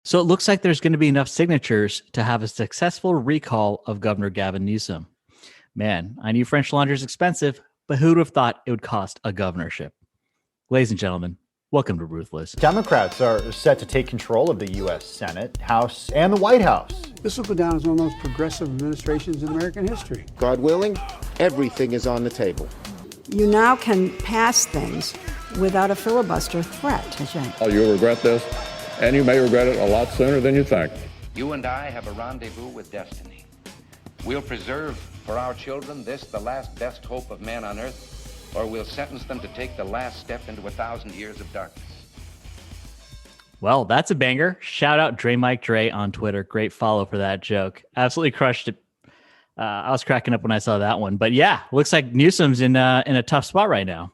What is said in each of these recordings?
So it looks like there's going to be enough signatures to have a successful recall of Governor Gavin Newsom. Man, I knew French laundry is expensive, but who would have thought it would cost a governorship? Ladies and gentlemen, welcome to Ruthless. Democrats are set to take control of the U.S. Senate, House, and the White House. This will go down as one of the most progressive administrations in American history. God willing, everything is on the table. You now can pass things without a filibuster threat. That's right. Oh, you'll regret this, and you may regret it a lot sooner than you think. You and I have a rendezvous with destiny. We'll preserve for our children this, the last best hope of man on earth, or we'll sentence them to take the last step into 1,000 years of darkness. Well, that's a banger. Shout out Dre Mike Dre on Twitter. Great follow for that joke. Absolutely crushed it. I was cracking up when I saw that one. But yeah, looks like Newsom's in a tough spot right now.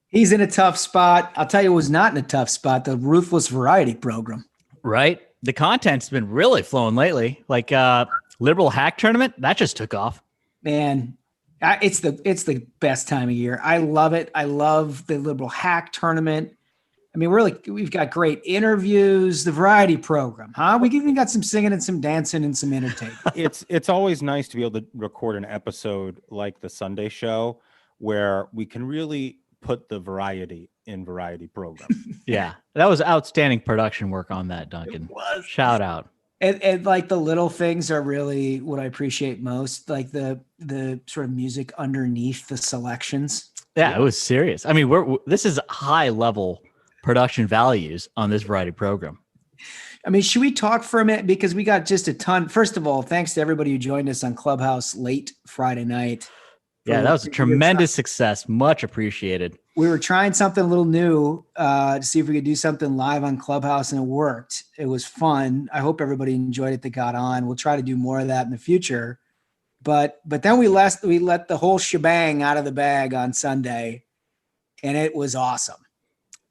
He's in a tough spot. I'll tell you who's not in a tough spot, the Ruthless variety program. Right? The content's been really flowing lately. Like liberal hack tournament, that just took off. Man, it's the best time of year. I love it. I love the liberal hack tournament. I mean, we've got great interviews, the variety program, huh? We even got some singing and some dancing and some entertainment. It's always nice to be able to record an episode like the Sunday show where we can really put the variety in variety program. Yeah, that was outstanding production work on that, Duncan. It was. Shout out. And like the little things are really what I appreciate most, like the sort of music underneath the selections. Yeah, it was serious. I mean, this is high level production values on this variety program. I mean, should we talk for a minute? Because we got just a ton. First of all, thanks to everybody who joined us on Clubhouse late Friday night. Yeah, that was a tremendous success. Much appreciated. We were trying something a little new to see if we could do something live on Clubhouse, and it worked. It was fun. I hope everybody enjoyed it that got on. We'll try to do more of that in the future. But then we let the whole shebang out of the bag on Sunday, and it was awesome.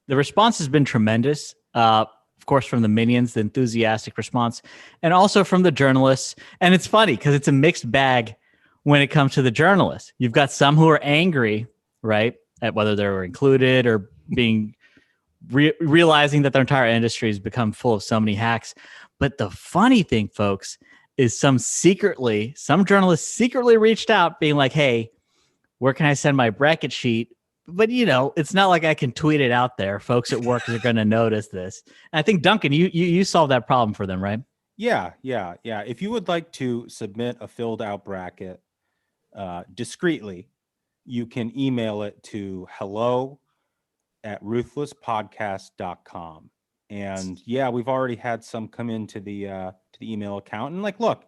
The response has been tremendous. Of course, from the minions, the enthusiastic response, and also from the journalists. And it's funny because it's a mixed bag when it comes to the journalists. You've got some who are angry, right, at whether they were included or being realizing that their entire industry has become full of so many hacks. But the funny thing, folks, is some journalists secretly reached out being like, hey, where can I send my bracket sheet? But, it's not like I can tweet it out there. Folks at work are going to notice this. And I think, Duncan, you solved that problem for them, right? Yeah. If you would like to submit a filled out bracket discreetly, you can email it to hello@ruthlesspodcast.com. And yeah, we've already had some come into the email account. And look,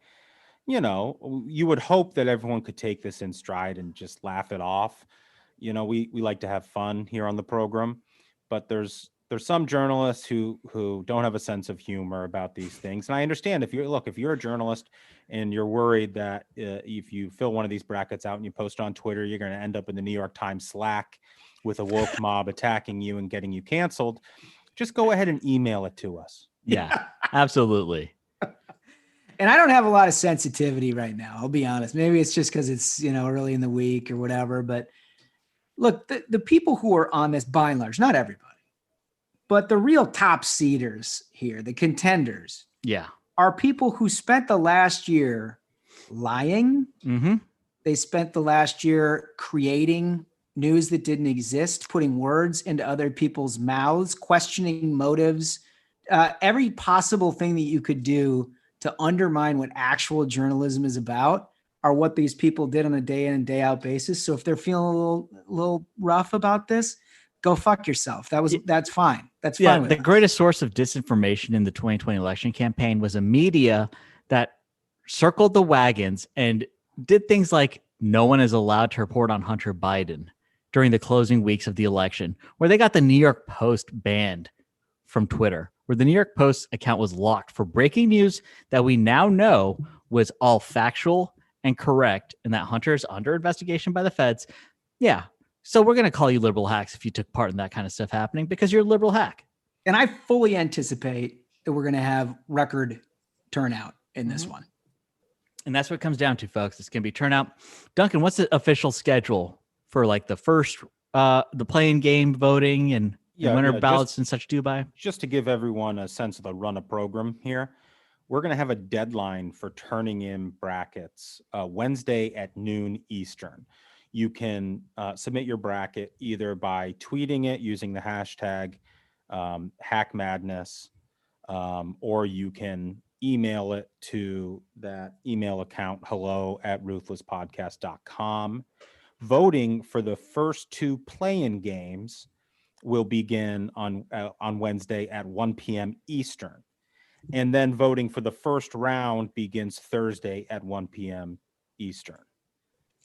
you would hope that everyone could take this in stride and just laugh it off. We like to have fun here on the program, but there's some journalists who don't have a sense of humor about these things. And I understand if you're a journalist and you're worried that if you fill one of these brackets out and you post on Twitter, you're going to end up in the New York Times Slack with a woke mob attacking you and getting you canceled, just go ahead and email it to us. Yeah, absolutely. And I don't have a lot of sensitivity right now. I'll be honest. Maybe it's just because it's, early in the week or whatever, but look, the people who are on this, by and large, not everybody, but the real top seeders here, the contenders, are people who spent the last year lying. Mm-hmm. They spent the last year creating news that didn't exist, putting words into other people's mouths, questioning motives, every possible thing that you could do to undermine what actual journalism is about. Are what these people did on a day in and day out basis. So if they're feeling a little rough about this, go fuck yourself. That's fine. That's fine. Yeah, the greatest source of disinformation in the 2020 election campaign was a media that circled the wagons and did things like no one is allowed to report on Hunter Biden during the closing weeks of the election, where they got the New York Post banned from Twitter, where the New York Post account was locked for breaking news that we now know was all factual and correct, and that Hunter's under investigation by the feds. Yeah. So we're going to call you liberal hacks if you took part in that kind of stuff happening because you're a liberal hack. And I fully anticipate that we're going to have record turnout in this one. And that's what it comes down to, folks. It's going to be turnout. Duncan, what's the official schedule for the first, the playing game voting and And when are yeah, ballots and such due by? Just to give everyone a sense of the run of program here, we're going to have a deadline for turning in brackets Wednesday at noon Eastern. You can submit your bracket either by tweeting it using the hashtag HackMadness, or you can email it to that email account, hello@ruthlesspodcast.com. Voting for the first 2 play-in games will begin on Wednesday at 1 p.m. Eastern. And then voting for the first round begins Thursday at 1 p.m. Eastern.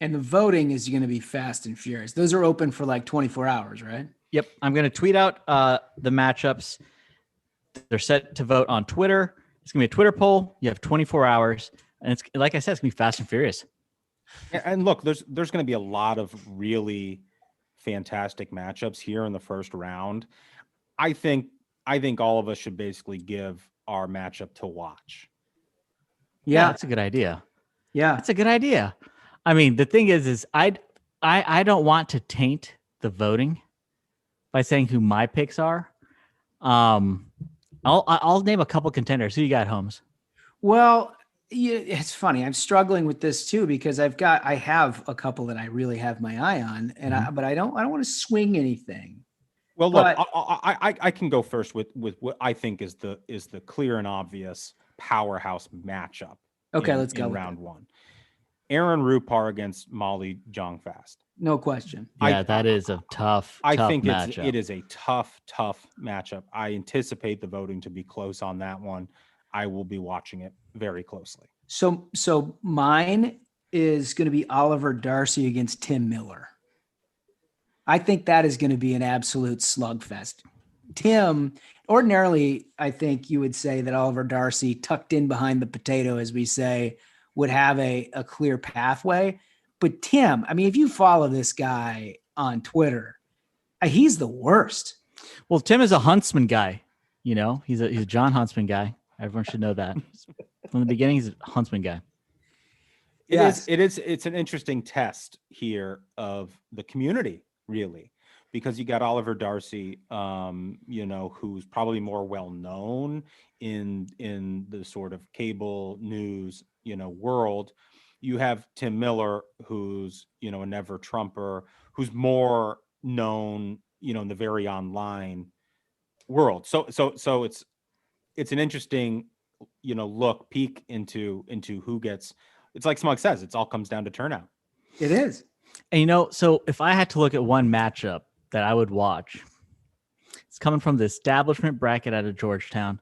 And the voting is going to be fast and furious. Those are open for like 24 hours, right? Yep. I'm going to tweet out the matchups. They're set to vote on Twitter. It's going to be a Twitter poll. You have 24 hours. And it's like I said, it's going to be fast and furious. And look, there's going to be a lot of really fantastic matchups here in the first round. I think all of us should basically give our matchup to watch. Yeah, that's a good idea. Yeah, that's a good idea. I mean, the thing is I don't want to taint the voting by saying who my picks are. I'll name a couple contenders. Who you got, Holmes? Well, yeah, it's funny. I'm struggling with this too because I have a couple that I really have my eye on, and but I don't want to swing anything. Well, look, I can go first with what I think is the clear and obvious powerhouse matchup. Okay, let's go. Round one. Aaron Rupar against Molly Jongfast. No question. Yeah, that is a tough matchup. It is a tough matchup. I anticipate the voting to be close on that one. I will be watching it very closely. So mine is going to be Oliver Darcy against Tim Miller. I think that is going to be an absolute slugfest. Tim, ordinarily, I think you would say that Oliver Darcy, tucked in behind the potato, as we say, would have a clear pathway. But Tim, I mean, if you follow this guy on Twitter, he's the worst. Well, Tim is a Huntsman guy. You know, he's a John Huntsman guy. Everyone should know that. From the beginning, he's a Huntsman guy. It's an interesting test here of the community, really, because you got Oliver Darcy, who's probably more well known in the sort of cable news, world. You have Tim Miller, who's, a never Trumper, who's more known, in the very online world. So it's an interesting, peek into who gets. It's like Smug says, it all comes down to turnout. It is. And so if I had to look at one matchup that I would watch, it's coming from the establishment bracket out of Georgetown.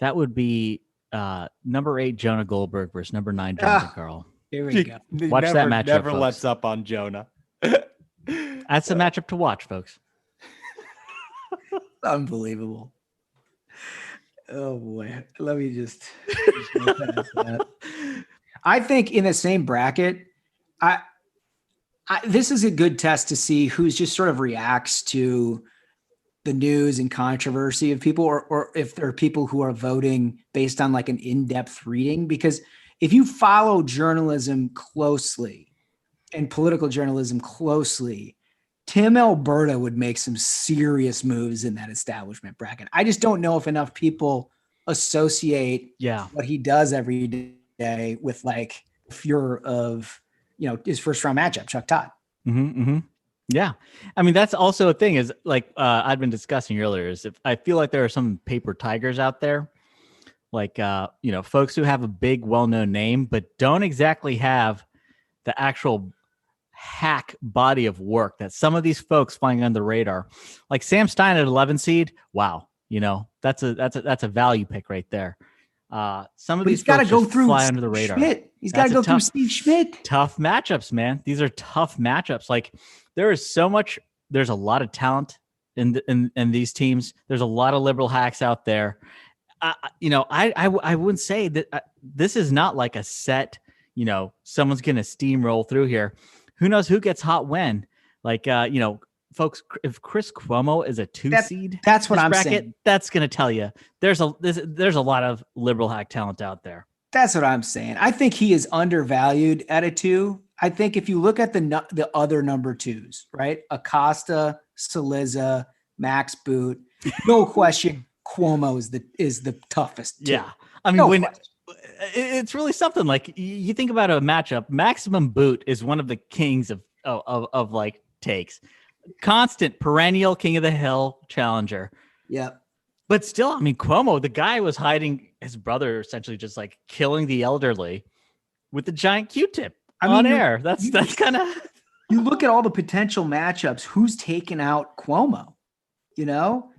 That would be number 8 Jonah Goldberg versus number 9 Jonathan Carl. Here we go. Watch that matchup. Never folks. lets up on Jonah. That's a matchup to watch, folks. Unbelievable. Oh boy. Let me just I think in the same bracket, this is a good test to see who's just sort of reacts to the news and controversy of people, or if there are people who are voting based on like an in-depth reading. Because if you follow journalism closely and political journalism closely, Tim Alberta would make some serious moves in that establishment bracket. I just don't know if enough people associate what he does every day with like fear of, his first round matchup, Chuck Todd. Yeah. I mean, that's also a thing is like I'd been discussing earlier is if I feel like there are some paper tigers out there, like, folks who have a big, well-known name, but don't exactly have the actual hack body of work that some of these folks flying under the radar, like Sam Stein at 11 seed. Wow. That's a value pick right there. Some of these folks go through fly under the radar. He's got to go through Steve Schmidt. Tough matchups, man. These are tough matchups. Like there's a lot of talent in these teams. There's a lot of liberal hacks out there. I wouldn't say that this is not like a set, someone's going to steamroll through here. Who knows who gets hot when? Like, folks, if Chris Cuomo is a 2 seed, that's what I'm saying. That's going to tell you there's a lot of liberal hack talent out there. That's what I'm saying. I think he is undervalued at a 2. I think if you look at the other number 2s, right? Acosta, Saliza, Max Boot. No question, Cuomo is the toughest. Too. Yeah. I mean, No when question. it's really something like you think about a matchup, Maximum Boot is one of the kings of like takes. Constant perennial king of the hill challenger. Yeah. But still, I mean, Cuomo, the guy was hiding his brother, essentially just like killing the elderly with the giant Q-tip on air. That's kind of. You look at all the potential matchups. Who's taking out Cuomo? You know,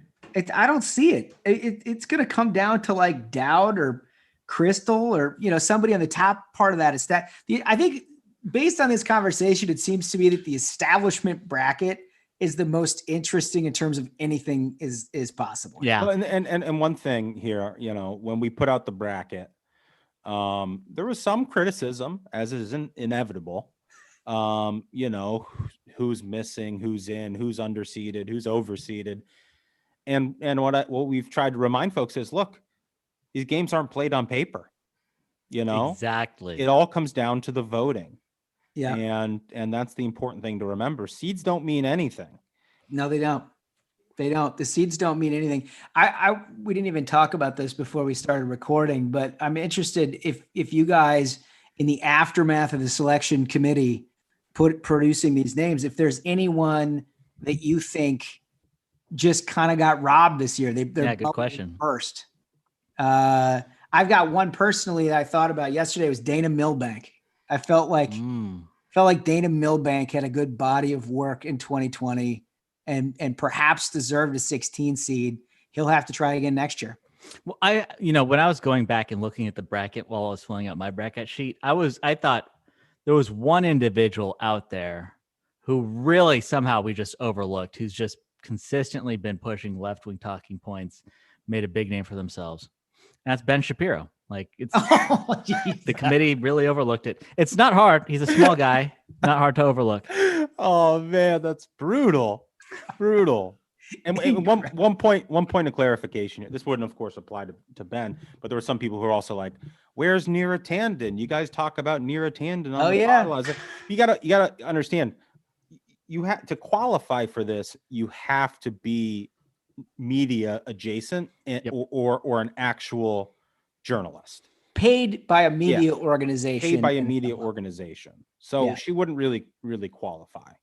I don't see it. It's going to come down to like Dowd or Crystal or somebody on the top part of that is that. I think based on this conversation, it seems to me that the establishment bracket is the most interesting in terms of anything is possible. Yeah. Well, and one thing here, when we put out the bracket, there was some criticism, as is inevitable. Who's missing, who's in, who's underseeded, who's overseeded. And what we've tried to remind folks is, look, these games aren't played on paper. Exactly. It all comes down to the voting. Yeah. And that's the important thing to remember. Seeds don't mean anything. No, they don't. They don't. The seeds don't mean anything. We didn't even talk about this before we started recording, but I'm interested if you guys in the aftermath of the selection committee producing these names, if there's anyone that you think just kind of got robbed this year. They're good question. First. I've got one personally that I thought about yesterday was Dana Milbank. I felt like Dana Milbank had a good body of work in 2020 and perhaps deserved a 16 seed. He'll have to try again next year. Well, when I was going back and looking at the bracket while I was filling out my bracket sheet, I thought there was one individual out there who really somehow we just overlooked, who's just consistently been pushing left-wing talking points, made a big name for themselves. And that's Ben Shapiro. Like the committee really overlooked it. It's not hard. He's a small guy, not hard to overlook. Oh man, that's brutal. And one point of clarification here. This wouldn't, of course, apply to Ben, but there were some people who are also like, "Where's Neera Tanden? You guys talk about Neera Tanden on the bylaws." Like, you gotta understand. You have to qualify for this. You have to be media adjacent or an actual journalist paid by a media organization. So she wouldn't really qualify.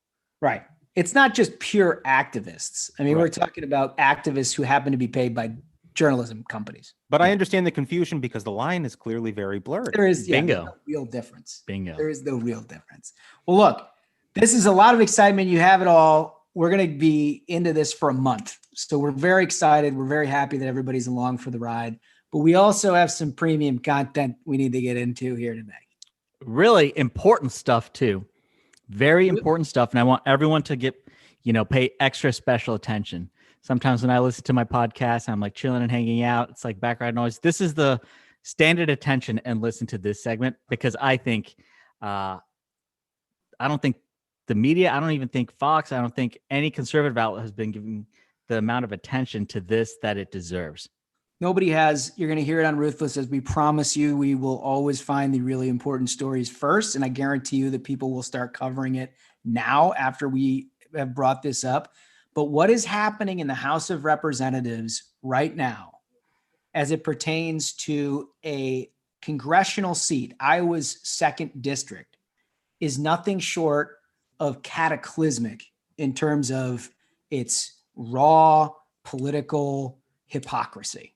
Right. It's not just pure activists. I mean, we're talking about activists who happen to be paid by journalism companies. But I understand the confusion because the line is clearly very blurry. There is no real difference. There is no real difference. Well, look, this is a lot of excitement. You have it all. We're going to be into this for a month. So we're very excited. We're very happy that everybody's along for the ride. But we also have some premium content we need to get into here today. Really important stuff, too. Very important stuff. And I want everyone to pay extra special attention. Sometimes when I listen to my podcast, I'm like chilling and hanging out. It's like background noise. This is the standard attention and listen to this segment because I think, I don't think the media, I don't even think Fox, I don't think any conservative outlet has been giving the amount of attention to this that it deserves. Nobody has. You're going to hear it on Ruthless. As we promise you, we will always find the really important stories first. And I guarantee you that people will start covering it now after we have brought this up. But what is happening in the House of Representatives right now, as it pertains to a congressional seat, Iowa's 2nd district, is nothing short of cataclysmic in terms of its raw political hypocrisy.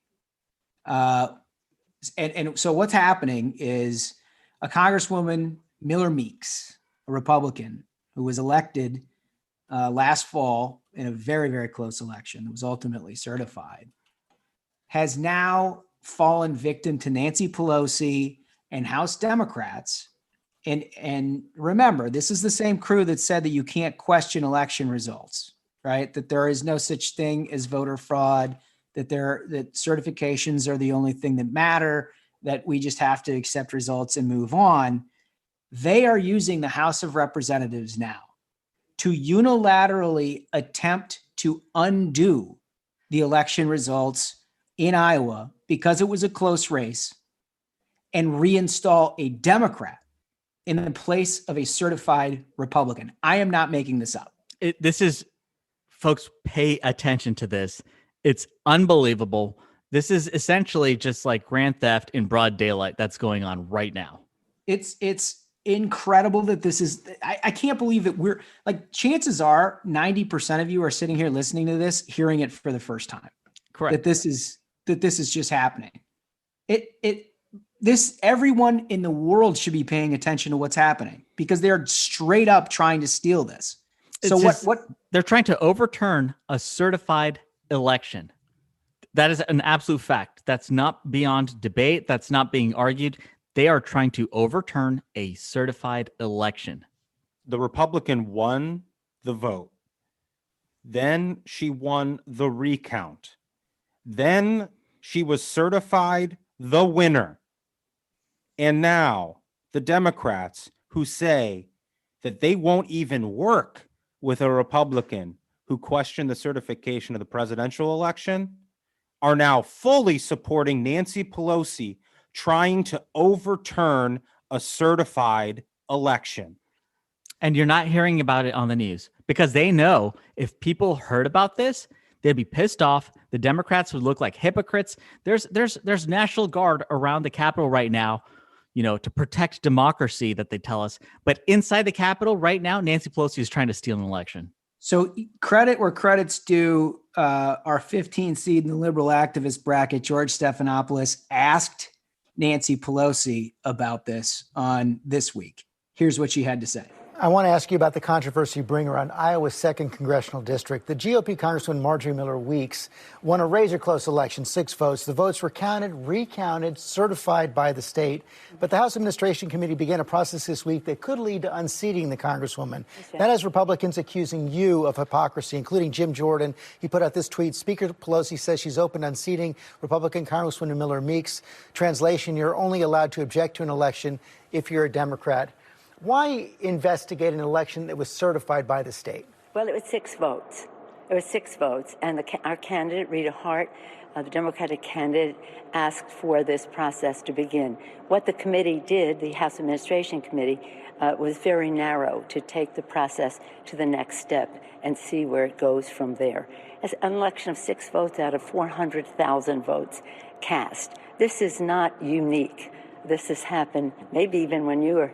And so what's happening is a Congresswoman, Miller Meeks, a Republican who was elected last fall in a very, very close election that was ultimately certified, has now fallen victim to Nancy Pelosi and House Democrats. And remember, this is the same crew that said that you can't question election results, right? That there is no such thing as voter fraud, that certifications are the only thing that matter, that we just have to accept results and move on. They are using the House of Representatives now to unilaterally attempt to undo the election results in Iowa because it was a close race and reinstall a Democrat in the place of a certified Republican. I am not making this up. This is folks, pay attention to this. It's unbelievable. This is essentially just like grand theft in broad daylight that's going on right now. It's incredible that this is, I can't believe that we're like, chances are 90% of you are sitting here listening to this, hearing it for the first time. Correct. That this is just happening. Everyone in the world should be paying attention to what's happening because they're straight up trying to steal this. So what they're trying to overturn a certified election. That is an absolute fact. That's not beyond debate. That's not being argued. They are trying to overturn a certified election. The Republican won the vote. Then she won the recount. Then she was certified the winner. And now the Democrats who say that they won't even work with a Republican who questioned the certification of the presidential election are now fully supporting Nancy Pelosi trying to overturn a certified election. And you're not hearing about it on the news because they know if people heard about this, they'd be pissed off. The Democrats would look like hypocrites. There's National Guard around the Capitol right now, to protect democracy that they tell us. But inside the Capitol right now, Nancy Pelosi is trying to steal an election. So credit where credit's due. Our 15 seed in the liberal activist bracket, George Stephanopoulos, asked Nancy Pelosi about this on This Week. Here's what she had to say. I want to ask you about the controversy bring around Iowa's 2nd Congressional District. The GOP Congresswoman Marjorie Miller Weeks won a razor-close election, 6 votes. The votes were counted, recounted, certified by the state. But the House Administration Committee began a process this week that could lead to unseating the Congresswoman. That has Republicans accusing you of hypocrisy, including Jim Jordan. He put out this tweet. Speaker Pelosi says she's open to unseating Republican Congresswoman Miller Weeks. Translation, you're only allowed to object to an election if you're a Democrat. Why investigate an election that was certified by the state? Well, it was 6 votes. It was 6 votes. And our candidate, Rita Hart, the Democratic candidate, asked for this process to begin. What the committee did, the House Administration Committee, was very narrow to take the process to the next step and see where it goes from there. As an election of 6 votes out of 400,000 votes cast. This is not unique. This has happened maybe even when you were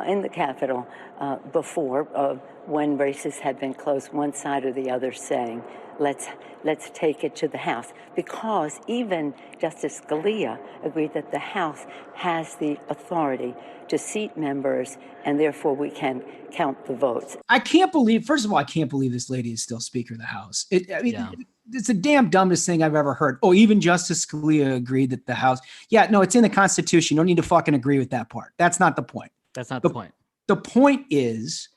in the Capitol before, when races had been close, one side or the other saying, let's take it to the House. Because even Justice Scalia agreed that the House has the authority to seat members, and therefore we can count the votes. I can't believe this lady is still Speaker of the House. It's the damn dumbest thing I've ever heard. Oh, even Justice Scalia agreed that the House. Yeah, no, it's in the Constitution. You don't need to fucking agree with that part. That's not the point. That's not the point. The point is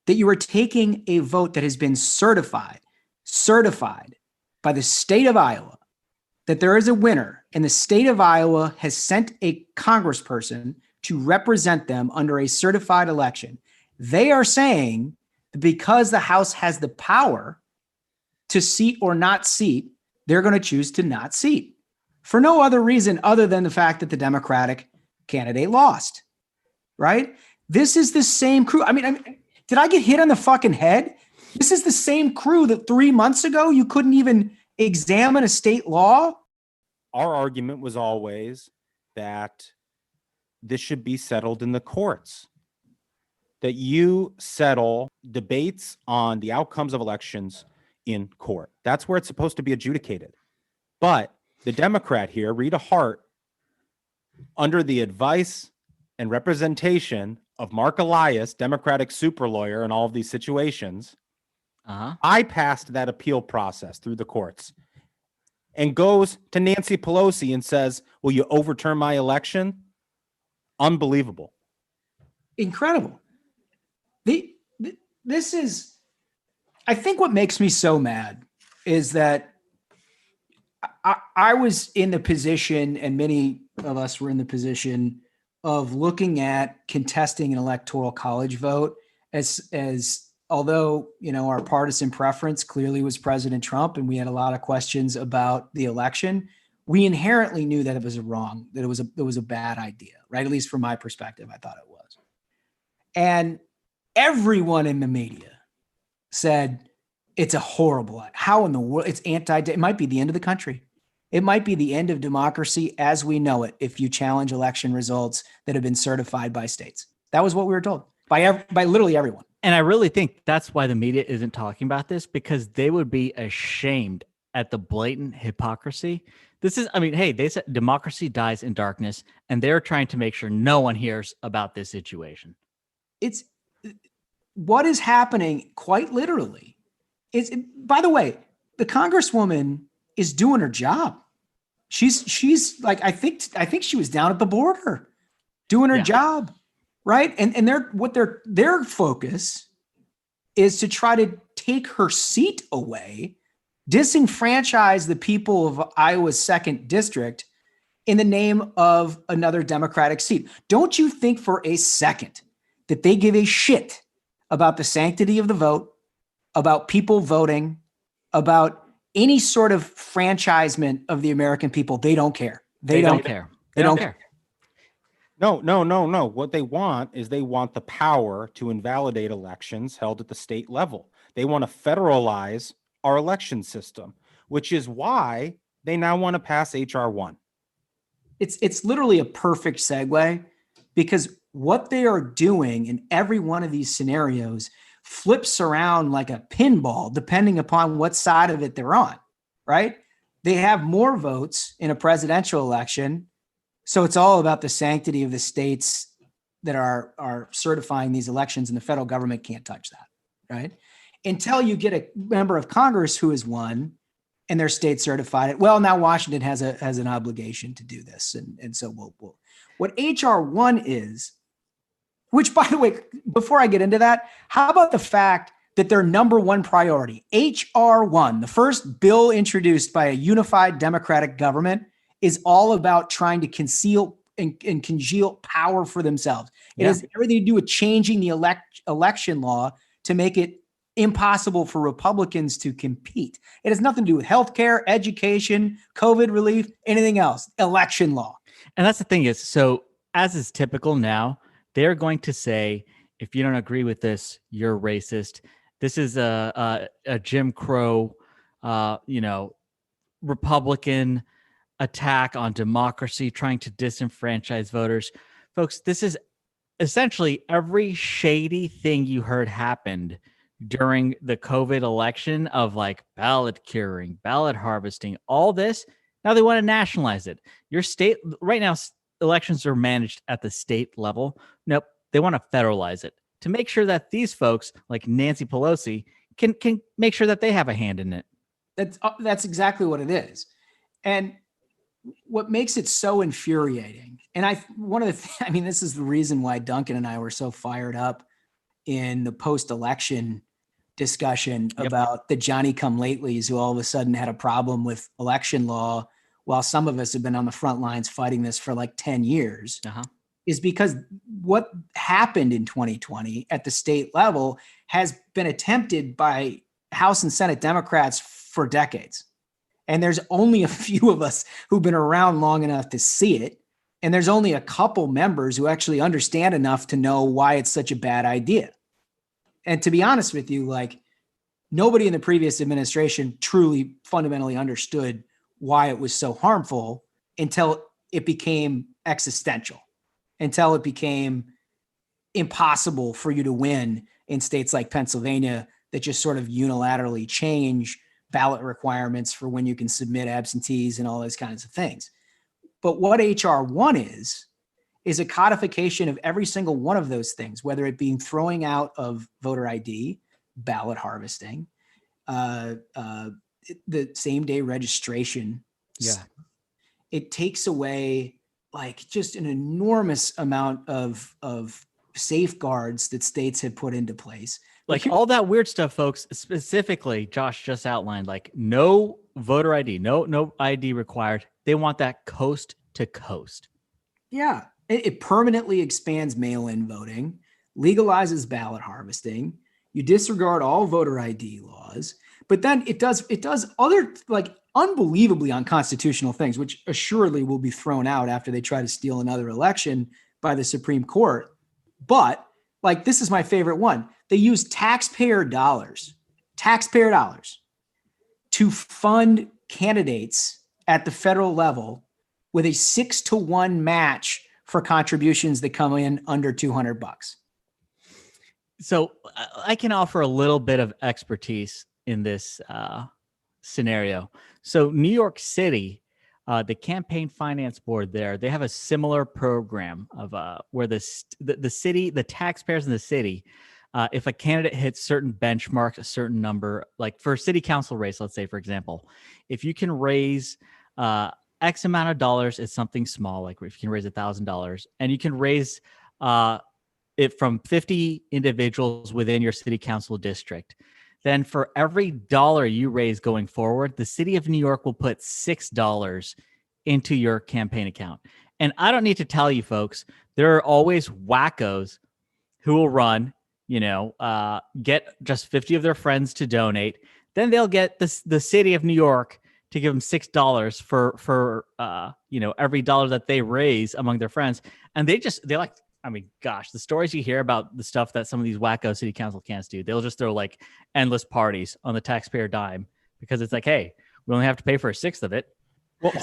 that you are taking a vote that has been certified by the state of Iowa, that there is a winner, and the state of Iowa has sent a congressperson to represent them under a certified election. They are saying that because the House has the power to seat or not seat, they're going to choose to not seat for no other reason other than the fact that the Democratic candidate lost, right? This is the same crew. I mean, did I get hit on the fucking head? This is the same crew that 3 months ago you couldn't even examine a state law. Our argument was always that this should be settled in the courts, that you settle debates on the outcomes of elections in court. That's where it's supposed to be adjudicated. But the Democrat here, Rita Hart, under the advice and representation of Mark Elias, Democratic super lawyer in all of these situations, bypassed that appeal process through the courts and goes to Nancy Pelosi and says, will you overturn my election? Unbelievable. Incredible. This is, I think what makes me so mad is that I was in the position, and many of us were in the position of looking at contesting an electoral college vote as although, our partisan preference clearly was President Trump, and we had a lot of questions about the election, we inherently knew that it was it was a bad idea, right? At least from my perspective, I thought it was. And everyone in the media said, It's a horrible, how in the world, it's it might be the end of the country. It might be the end of democracy as we know it if you challenge election results that have been certified by states. That was what we were told by literally everyone. And I really think that's why the media isn't talking about this, because they would be ashamed at the blatant hypocrisy. This is, I mean, hey, they said democracy dies in darkness, and they're trying to make sure no one hears about this situation. It's what is happening quite literally. By the way, the Congresswoman is doing her job. She's like, I think she was down at the border doing her job. Right. And their focus is to try to take her seat away, disenfranchise the people of Iowa's 2nd district in the name of another Democratic seat. Don't you think for a second that they give a shit about the sanctity of the vote, about people voting, about any sort of franchisement of the American people? They don't care. They don't care. They don't care. No. What they want is they want the power to invalidate elections held at the state level. They want to federalize our election system, which is why they now want to pass H.R. 1. It's literally a perfect segue, because what they are doing in every one of these scenarios flips around like a pinball, depending upon what side of it they're on, right? They have more votes in a presidential election. So it's all about the sanctity of the states that are certifying these elections, and the federal government can't touch that, right? Until you get a member of Congress who has won and their state certified it. Well, now Washington has an obligation to do this. And so we'll what H.R. 1 is, which, by the way, before I get into that, how about the fact that their number one priority, H.R. 1, the first bill introduced by a unified Democratic government, is all about trying to conceal and congeal power for themselves. It has everything to do with changing the election law to make it impossible for Republicans to compete. It has nothing to do with healthcare, education, COVID relief, anything else. Election law. And that's the thing is, so as is typical now, they're going to say, if you don't agree with this, you're racist. This is a Jim Crow, Republican attack on democracy, trying to disenfranchise voters. Folks, this is essentially every shady thing you heard happened during the COVID election of like ballot curing, ballot harvesting, all this. Now they want to nationalize it. Your state right now, elections are managed at the state level. Nope. They want to federalize it to make sure that these folks like Nancy Pelosi can make sure that they have a hand in it. That's exactly what it is. And what makes it so infuriating, and this is the reason why Duncan and I were so fired up in the post-election discussion about the Johnny-come-latelys who all of a sudden had a problem with election law, while some of us have been on the front lines fighting this for like 10 years, is because what happened in 2020 at the state level has been attempted by House and Senate Democrats for decades. And there's only a few of us who've been around long enough to see it. And there's only a couple members who actually understand enough to know why it's such a bad idea. And to be honest with you, like nobody in the previous administration truly fundamentally understood why it was so harmful until it became existential, until it became impossible for you to win in states like Pennsylvania that just sort of unilaterally change ballot requirements for when you can submit absentees and all those kinds of things. But what H.R. 1 is a codification of every single one of those things, whether it being throwing out of voter ID, ballot harvesting, the same day registration. Yeah. It takes away like just an enormous amount of safeguards that states have put into place. Like all that weird stuff, folks, specifically Josh just outlined, like no voter ID, no ID required. They want that coast to coast. Yeah. It permanently expands mail-in voting, legalizes ballot harvesting. You disregard all voter ID laws, but then it does other like unbelievably unconstitutional things, which assuredly will be thrown out after they try to steal another election by the Supreme Court. But like, this is my favorite one. They use taxpayer dollars taxpayer dollars to fund candidates at the federal level with a 6-to-1 match for contributions that come in under $200. So I can offer a little bit of expertise in this scenario. So New York City, the campaign finance board there, they have a similar program of where the city, the taxpayers in the city, if a candidate hits certain benchmarks, a certain number, like for a city council race, let's say, for example, if you can raise X amount of dollars, it's something small, like if you can raise $1,000, and you can raise it from 50 individuals within your city council district, then for every dollar you raise going forward, the city of New York will put $6 into your campaign account. And I don't need to tell you folks, there are always wackos who will run, get just 50 of their friends to donate. Then they'll get the city of New York to give them $6 for every dollar that they raise among their friends. And they're like, I mean, gosh, the stories you hear about the stuff that some of these wacko city council can't do, they'll just throw like endless parties on the taxpayer dime because it's like, hey, we only have to pay for a sixth of it. Well,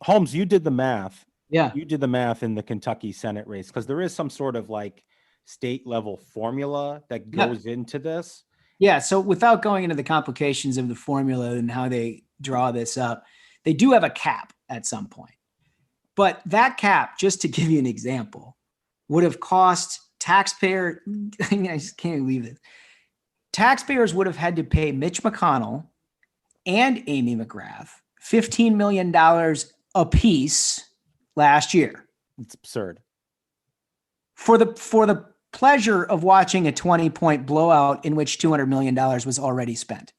Holmes, you did the math. Yeah. You did the math in the Kentucky Senate race because there is some sort of like state level formula that goes into this. Yeah. So without going into the complications of the formula and how they draw this up, they do have a cap at some point. But that cap, just to give you an example, would have cost taxpayer, I just can't believe it. Taxpayers would have had to pay Mitch McConnell and Amy McGrath $15 million apiece last year. It's absurd. For the pleasure of watching a 20-point blowout in which $200 million was already spent.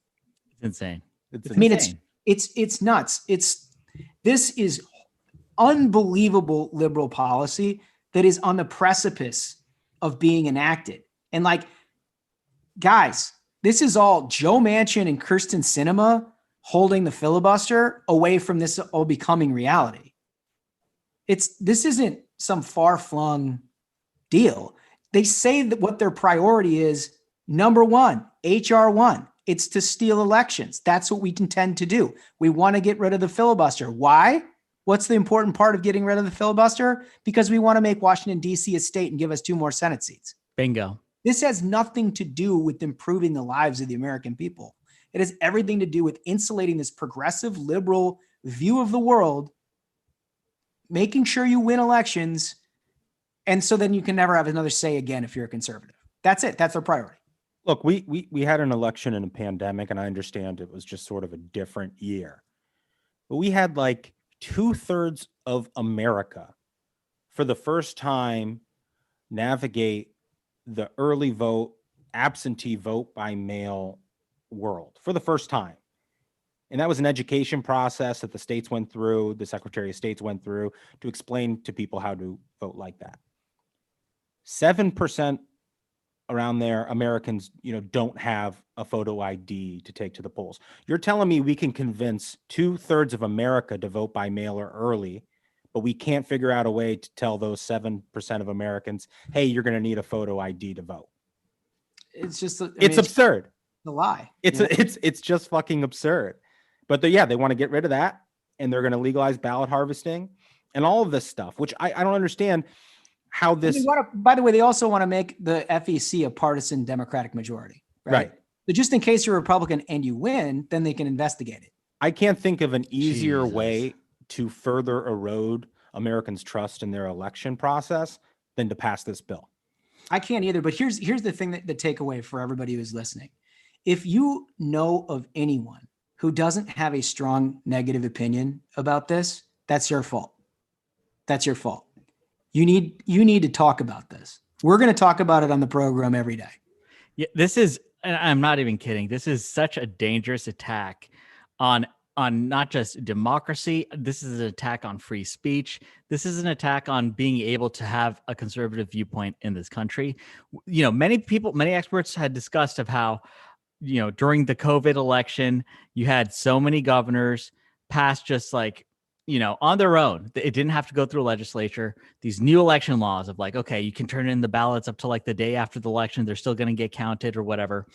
It's insane. It's nuts. This is unbelievable liberal policy that is on the precipice of being enacted. And like, guys, this is all Joe Manchin and Kyrsten Sinema holding the filibuster away from this all becoming reality. This isn't some far-flung deal. They say that what their priority is, number one, HR 1. It's to steal elections. That's what we intend to do. We want to get rid of the filibuster. Why? What's the important part of getting rid of the filibuster? Because we want to make Washington, D.C. a state and give us 2 more Senate seats. Bingo. This has nothing to do with improving the lives of the American people. It has everything to do with insulating this progressive liberal view of the world, making sure you win elections, and so then you can never have another say again if you're a conservative. That's it. That's their priority. Look, we had an election in a pandemic, and I understand it was just sort of a different year. But we had like 2/3 of America for the first time navigate the early vote, absentee vote by mail world for the first time. And that was an education process that the states went through, the Secretary of States went through to explain to people how to vote like that. 7% around there, Americans, don't have a photo ID to take to the polls. You're telling me we can convince 2/3 of America to vote by mail or early, but we can't figure out a way to tell those 7% of Americans, hey, you're going to need a photo ID to vote. It's just, it's absurd. The lie. It's just fucking absurd. But they want to get rid of that, and they're going to legalize ballot harvesting and all of this stuff, which I don't understand how this. By the way, they also want to make the FEC a partisan Democratic majority, right? So just in case you're a Republican and you win, then they can investigate it. I can't think of an easier way to further erode Americans' trust in their election process than to pass this bill. I can't either, but here's the thing the takeaway for everybody who's listening. If you know of anyone who doesn't have a strong negative opinion about this, that's your fault. That's your fault. You need to talk about this. We're going to talk about it on the program every day. Yeah, this is, and I'm not even kidding, this is such a dangerous attack on not just democracy. This is an attack on free speech. This is an attack on being able to have a conservative viewpoint in this country. Many experts had discussed of how, during the COVID election, you had so many governors pass just like, on their own. It didn't have to go through a legislature. These new election laws of like, okay, you can turn in the ballots up to like the day after the election. They're still going to get counted or whatever.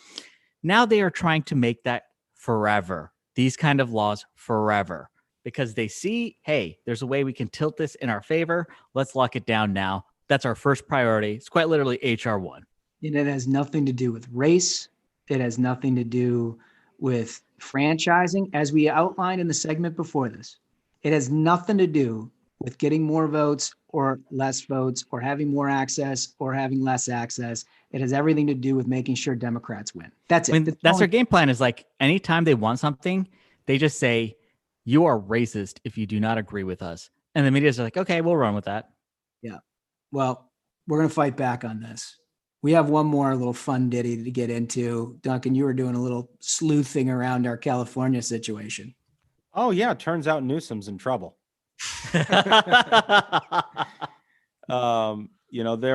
Now they are trying to make that forever. These kind of laws forever, because they see, hey, there's a way we can tilt this in our favor. Let's lock it down now. That's our first priority. It's quite literally HR1. And it has nothing to do with race. It has nothing to do with franchising, as we outlined in the segment before this. It has nothing to do with getting more votes or less votes or having more access or having less access. It has everything to do with making sure Democrats win. That's it. I mean, that's their game plan, is like anytime they want something, they just say, you are racist if you do not agree with us. And the media's like, okay, we'll run with that. Yeah. Well, we're going to fight back on this. We have one more little fun ditty to get into. Duncan, you were doing a little sleuthing around our California situation. Oh, yeah. Turns out Newsom's in trouble. There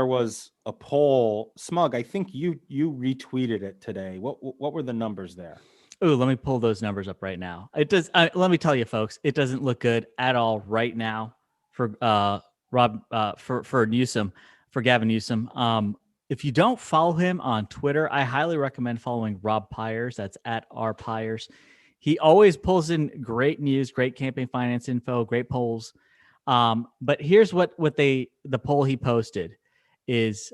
was a poll. Smug, I think you retweeted it today. What were the numbers there? Ooh, let me pull those numbers up right now. It does. Let me tell you, folks, it doesn't look good at all right now for for Newsom, for Gavin Newsom. If you don't follow him on Twitter, I highly recommend following Rob Pyers. That's at @rpyers. He always pulls in great news, great campaign finance info, great polls. But here's what the poll he posted is,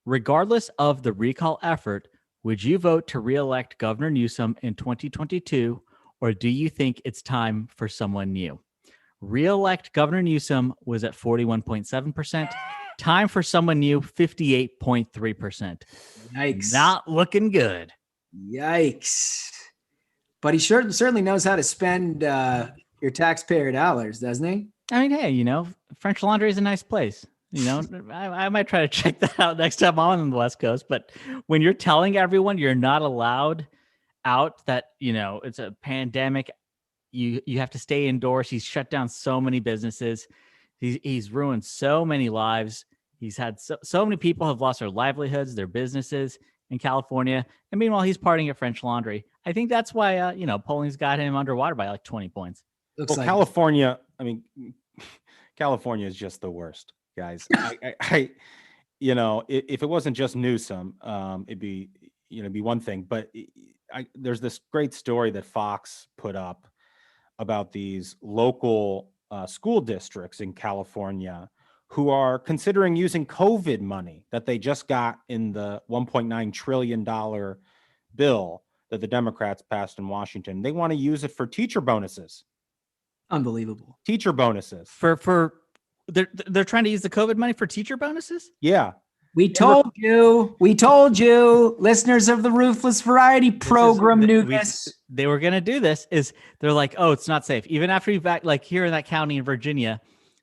regardless of the recall effort, would you vote to reelect Governor Newsom in 2022, or do you think it's time for someone new? Reelect Governor Newsom was at 41.7%. Time for someone new, 58.3%. Yikes. Not looking good. Yikes. But he certainly knows how to spend your taxpayer dollars, doesn't he? I mean, hey, French Laundry is a nice place. I might try to check that out next time I'm on the West Coast. But when you're telling everyone you're not allowed out, that, it's a pandemic, you have to stay indoors. He's shut down so many businesses. He's ruined so many lives. He's had so many people have lost their livelihoods, their businesses in California. And meanwhile, he's partying at French Laundry. I think that's why, polling's got him underwater by like 20 points. California is just the worst, guys. If it wasn't just Newsom, it'd be one thing. But there's this great story that Fox put up about these local school districts in California who are considering using COVID money that they just got in the $1.9 trillion bill that the Democrats passed in Washington. They want to use it for teacher bonuses. Unbelievable. Teacher bonuses. They're trying to use the COVID money for teacher bonuses? Yeah. We told you, listeners of the Ruthless Variety Program knew this. They were going to do this. They're like, oh, it's not safe. Even after like here in that county in Virginia,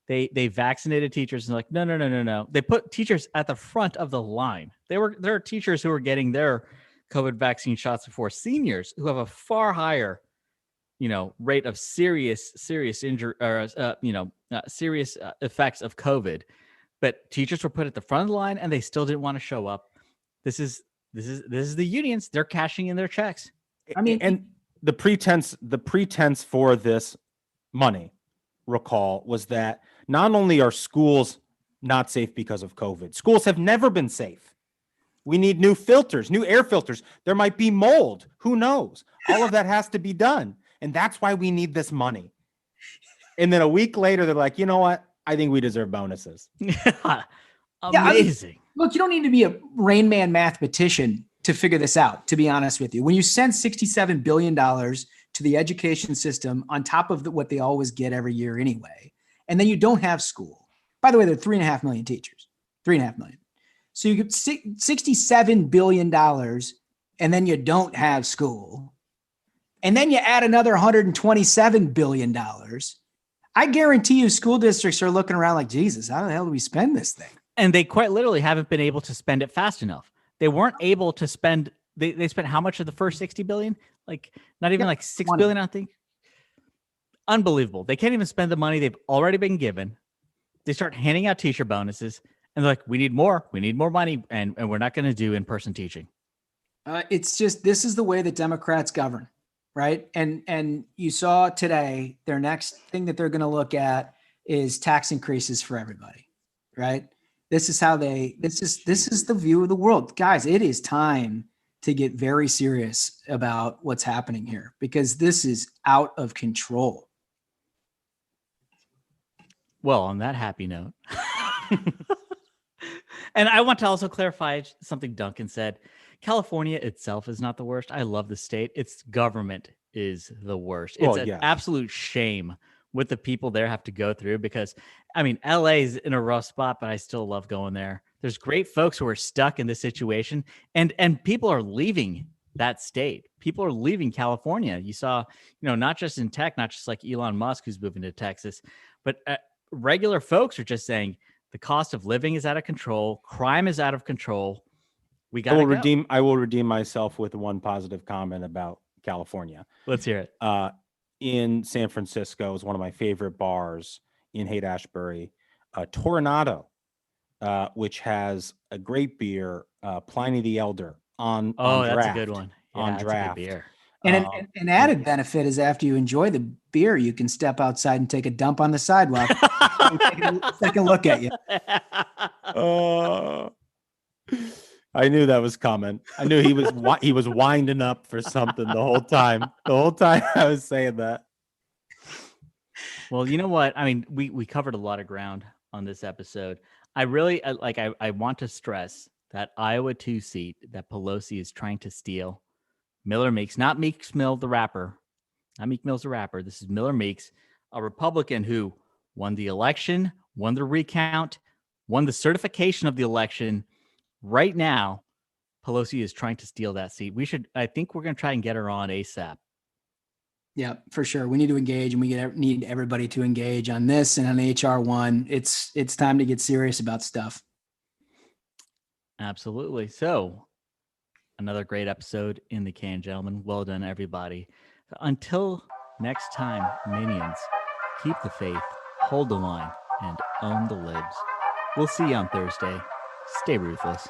they vaccinated teachers and like, no. They put teachers at the front of the line. There are teachers who were getting their COVID vaccine shots before seniors, who have a far higher, rate of serious injury or serious effects of COVID. But teachers were put at the front of the line and they still didn't want to show up. This is the unions. They're cashing in their checks. I mean, and the pretense for this money recall was that not only are schools not safe because of COVID, schools have never been safe. We need new filters, new air filters. There might be mold. Who knows? All of that has to be done. And that's why we need this money. And then a week later, they're like, you know what? I think we deserve bonuses. Amazing. Look, you don't need to be a Rain Man mathematician to figure this out, to be honest with you. When you send $67 billion to the education system on top of what they always get every year anyway, and then you don't have school. By the way, there are 3.5 million teachers, 3.5 million. So you get $67 billion and then you don't have school. And then you add another $127 billion. I guarantee you school districts are looking around like, Jesus, how the hell do we spend this thing? And they quite literally haven't been able to spend it fast enough. They weren't able to spend, they spent how much of the first 60 billion? Like not even like 6 billion, I think. Unbelievable. They can't even spend the money they've already been given. They start handing out teacher bonuses and they're like, we need more money. And we're not going to do in-person teaching. It's just, this is the way that Democrats govern. Right. And you saw today, their next thing that they're going to look at is tax increases for everybody. Right. This is how this is the view of the world. Guys, it is time to get very serious about what's happening here, because this is out of control. Well, on that happy note. And I want to also clarify something Duncan said. California itself is not the worst. I love the state. Its government is the worst. It's an absolute shame what the people there have to go through, because, I mean, LA is in a rough spot, but I still love going there. There's great folks who are stuck in this situation, and people are leaving that state. People are leaving California. You saw, not just in tech, not just like Elon Musk who's moving to Texas, but regular folks are just saying the cost of living is out of control. Crime is out of control. We got to I will redeem myself with one positive comment about California. Let's hear it. In San Francisco is one of my favorite bars in Haight-Ashbury, Toronado, which has a great beer, Pliny the Elder on that's draft, a good one. Yeah, on that's draft. A good beer. And an added benefit is after you enjoy the beer, you can step outside and take a dump on the sidewalk. And take a second look at you. I knew that was coming. I knew he was winding up for something the whole time. The whole time I was saying that. Well, you know what? I mean, we covered a lot of ground on this episode. I really I want to stress that Iowa 2 seat that Pelosi is trying to steal. Miller Meeks, not Meeks Mill, the rapper. Not Meek Mill's the rapper. This is Miller Meeks, a Republican who won the election, won the recount, won the certification of the election. Right now, Pelosi is trying to steal that seat. I think we're going to try and get her on ASAP. Yeah, for sure. We need to engage, and we need everybody to engage on this and on HR1. It's time to get serious about stuff. Absolutely. So, another great episode in the can, gentlemen. Well done, everybody. Until next time, minions, keep the faith, hold the line, and own the libs. We'll see you on Thursday. Stay ruthless.